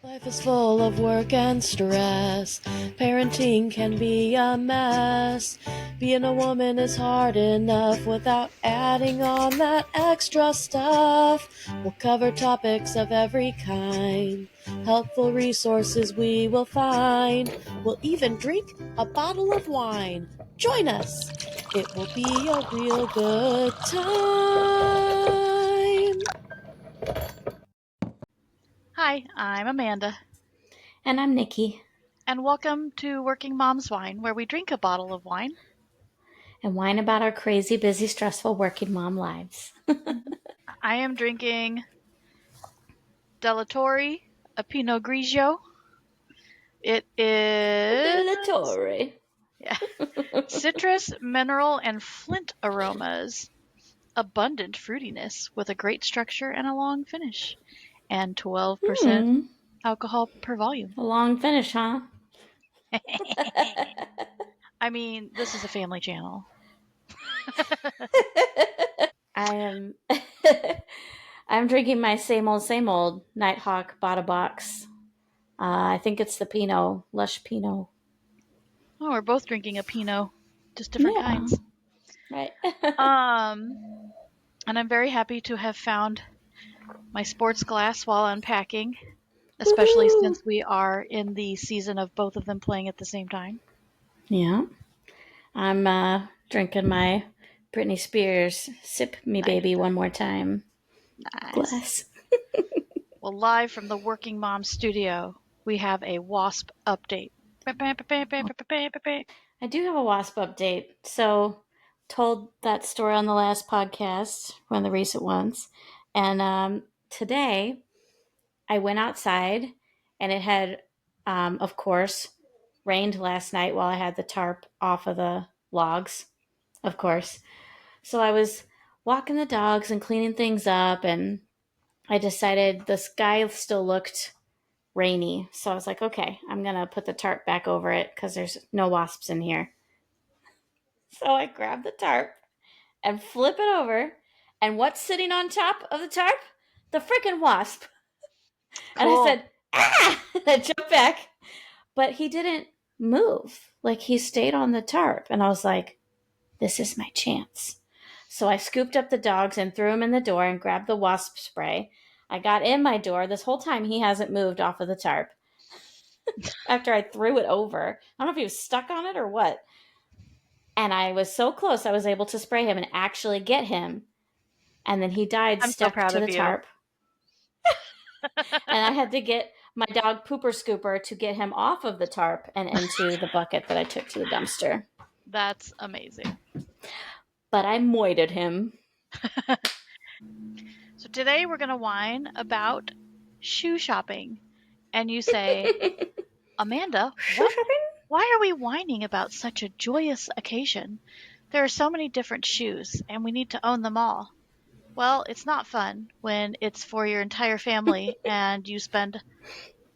Life is full of work and stress. Parenting can be a mess. Being a woman is hard enough without adding on that extra stuff. We'll cover topics of every kind. Helpful resources we will find. We'll even drink a bottle of wine. Join us. It will be a real good time. Hi, I'm Amanda, And I'm Nikki. and welcome to Working Mom's Wine, where we drink a bottle of wine. And whine about our crazy, busy, stressful working mom lives. I am drinking Delatori, a Pinot Grigio. It is Dilatory. citrus, mineral, and flint aromas. Abundant fruitiness with a great structure and a long finish. And 12% alcohol per volume. A long finish, huh? I mean, this is a family channel. I am I'm drinking my same old Nighthawk Bada Box. I think it's the Pinot, Lush Pinot. Oh, we're both drinking a Pinot, just different kinds. Right. And I'm very happy to have found my sports glass while unpacking, especially since we are in the season of both of them playing at the same time. Yeah. I'm drinking my Britney Spears Sip Me Nice. Baby One More Time Nice. glass. Well, live from the Working Mom studio, we have a WASP update. I do have a WASP update. So, told that story on the last podcast, one of the recent ones. And today, I went outside, and it had, of course, rained last night while I had the tarp off of the logs, of course. So, I was walking the dogs and cleaning things up, and I decided the sky still looked rainy. So I was like, okay, I'm going to put the tarp back over it because there's no wasps in here. So I grabbed the tarp and flip it over. And what's sitting on top of the tarp? The freaking wasp. Cool. And I said, ah! And I jumped back. But he didn't move. Like he stayed on the tarp. And I was like, this is my chance. So I scooped up the dogs and threw them in the door and grabbed the wasp spray. I got in my door. This whole time he hasn't moved off of the tarp. After I threw it over. I don't know if he was stuck on it or what. And I was so close, I was able to spray him and actually get him. And then he died I'm stuck so proud to the of you. tarp. And I had to get my dog Pooper Scooper to get him off of the tarp and into the bucket that I took to the dumpster. That's amazing. But I moited him. So today we're going to whine about shoe shopping. And you say, Amanda, why are we whining about such a joyous occasion? There are so many different shoes, and we need to own them all. Well, it's not fun when it's for your entire family and you spend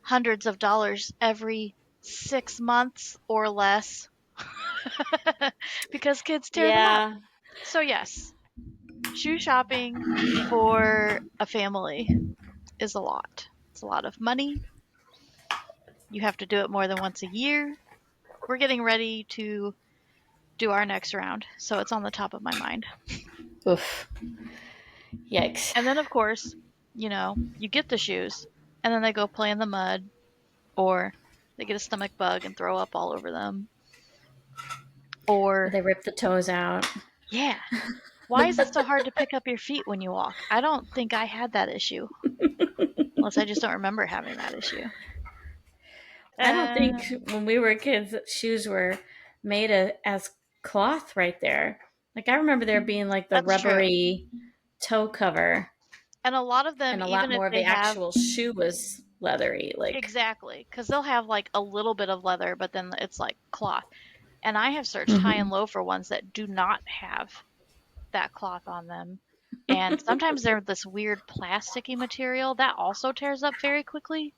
hundreds of dollars every 6 months or less because kids tear them up. So yes, shoe shopping for a family is a lot. It's a lot of money. You have to do it more than once a year. We're getting ready to do our next round, so it's on the top of my mind. Oof. Yikes. And then, of course, you get the shoes, and then they go play in the mud, or they get a stomach bug and throw up all over them. Or they rip the toes out. Yeah. Why is it so hard to pick up your feet when you walk? I don't think I had that issue. Unless I just don't remember having that issue. I don't think when we were kids, shoes were made as cloth right there. Like I remember there being like the rubbery toe cover. And a lot of them, and a even lot more if of the actual shoe was leathery. Like exactly, because they'll have like a little bit of leather, but then it's like cloth. And I have searched high and low for ones that do not have that cloth on them. And sometimes they're this weird plasticky material that also tears up very quickly.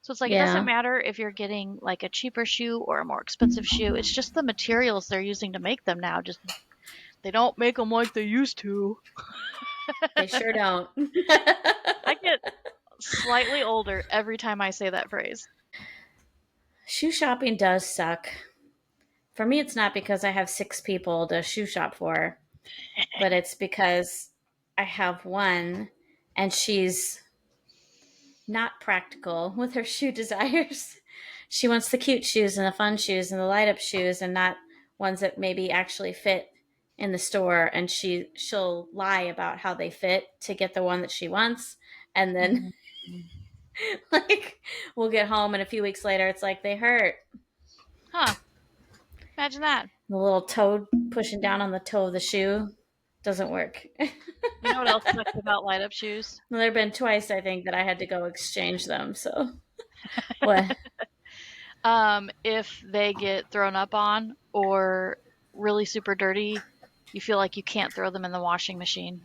So it's like, It doesn't matter if you're getting like a cheaper shoe or a more expensive shoe. It's just the materials they're using to make them now. They don't make them like they used to. They sure don't. I get slightly older every time I say that phrase. Shoe shopping does suck. For me, it's not because I have 6 people to shoe shop for, but it's because I have one and she's not practical with her shoe desires. She wants the cute shoes and the fun shoes and the light up shoes and not ones that maybe actually fit in the store, and she'll lie about how they fit to get the one that she wants, and then Mhm. like we'll get home and a few weeks later it's like they hurt. Huh. Imagine that. The little toe pushing down on the toe of the shoe doesn't work. You know what else sucks about light up shoes? Well, there have been twice I think that I had to go exchange them. So what? If they get thrown up on or really super dirty, you feel like you can't throw them in the washing machine.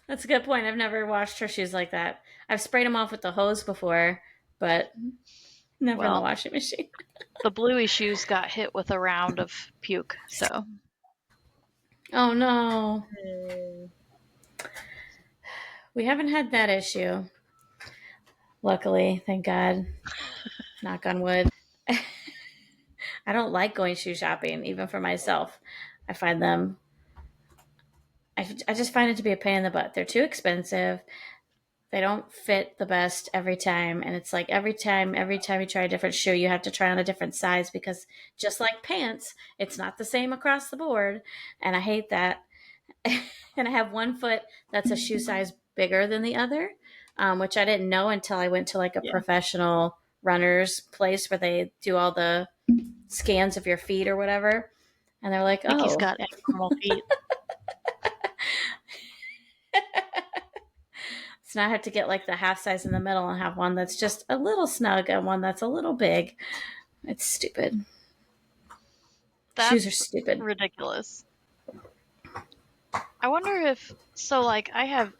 That's a good point. I've never washed her shoes like that. I've sprayed them off with the hose before, but never in the Well, washing machine. the bluey shoes got hit with a round of puke, so. Oh no. We haven't had that issue. Luckily, thank God. Knock on wood. I don't like going shoe shopping, even for myself. I find them, I just find it to be a pain in the butt. They're too expensive. They don't fit the best every time. And it's like every time you try a different shoe, you have to try on a different size because just like pants, it's not the same across the board. And I hate that. And I have one foot that's a shoe size bigger than the other, which I didn't know until I went to like a Yeah. professional runner's place where they do all the scans of your feet or whatever. And they're like, Nikki's oh. got abnormal feet. So now I have to get like the half size in the middle and have one that's just a little snug and one that's a little big. It's stupid. Shoes are That's stupid. ridiculous. I wonder if, so like, I have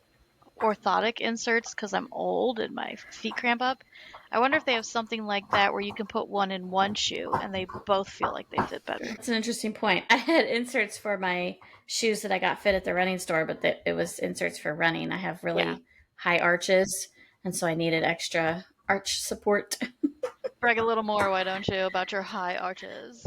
orthotic inserts because I'm old and my feet cramp up. I wonder if they have something like that where you can put one in one shoe and they both feel like they fit better. That's an interesting point. I had inserts for my shoes that I got fit at the running store, but it was inserts for running. I have really high arches, and so I needed extra arch support. Brag a little more, why don't you, about your high arches?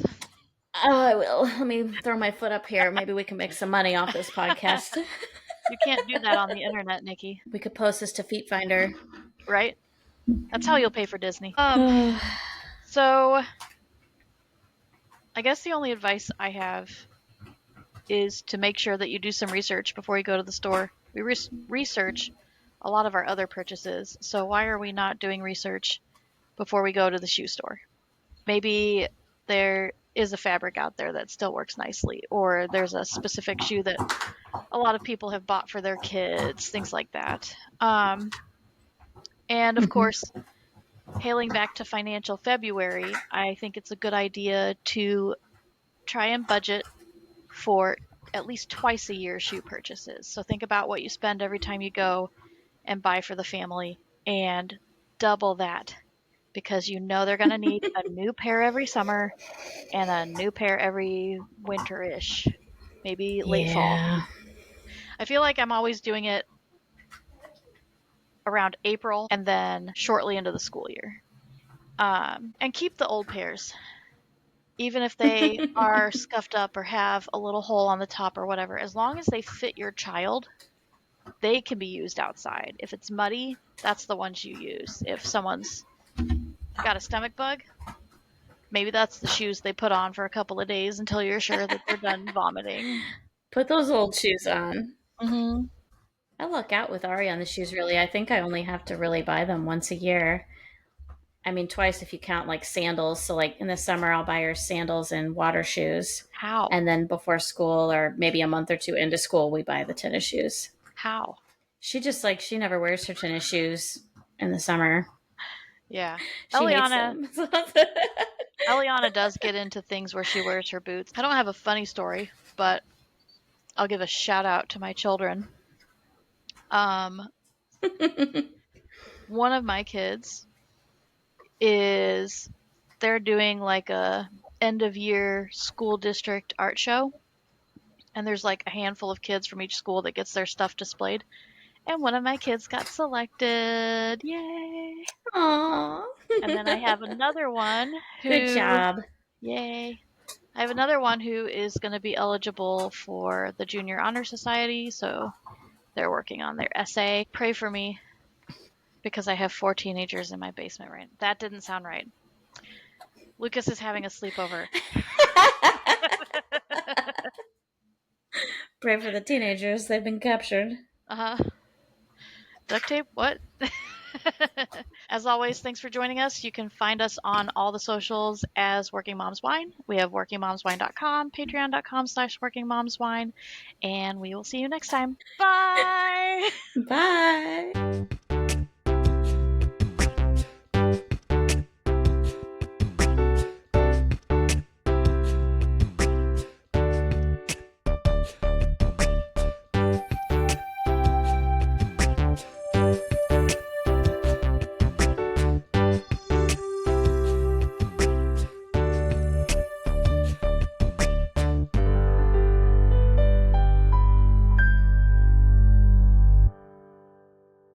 Oh, I will. Let me throw my foot up here. Maybe we can make some money off this podcast. You can't do that on the internet, Nikki. We could post this to Feet Finder. Right? That's how you'll pay for Disney. So, I guess the only advice I have is to make sure that you do some research before you go to the store. We research a lot of our other purchases, so why are we not doing research before we go to the shoe store? Maybe there is a fabric out there that still works nicely, or there's a specific shoe that a lot of people have bought for their kids, things like that. And of course, hailing back to financial February, I think it's a good idea to try and budget for at least twice a year shoe purchases. So think about what you spend every time you go and buy for the family and double that, because you know they're going to need a new pair every summer and a new pair every winter-ish, maybe late fall. I feel like I'm always doing it around April and then shortly into the school year. And keep the old pairs, even if they are scuffed up or have a little hole on the top or whatever. As long as they fit your child, they can be used outside. If it's muddy, that's the ones you use. If someone's got a stomach bug, maybe that's the shoes they put on for a couple of days until you're sure that they're done vomiting. Put those old shoes on. Mm-hmm. I luck out with Ari on the shoes, really. I think I only have to really buy them once a year. I mean, twice if you count like sandals. So, like in the summer, I'll buy her sandals and water shoes. How? And then before school, or maybe a month or two into school, we buy the tennis shoes. How? She just like, she never wears her tennis shoes in the summer. Yeah. She hates them. Eliana does get into things where she wears her boots. I don't have a funny story, but I'll give a shout out to my children. One of my kids they're doing like a end of year school district art show. And there's like a handful of kids from each school that gets their stuff displayed. And one of my kids got selected. Yay! Aww. And then I have another one Good who, job. yay! I have another one who is going to be eligible for the Junior Honor Society, so they're working on their essay. Pray for me because I have 4 teenagers in my basement right now. That didn't sound right. Lucas is having a sleepover. Pray for the teenagers. They've been captured. Uh-huh. Duct tape? What? As always, thanks for joining us. You can find us on all the socials as Working Moms Wine. We have workingmomswine.com, patreon.com/workingmomswine, and we will see you next time. Bye! Bye.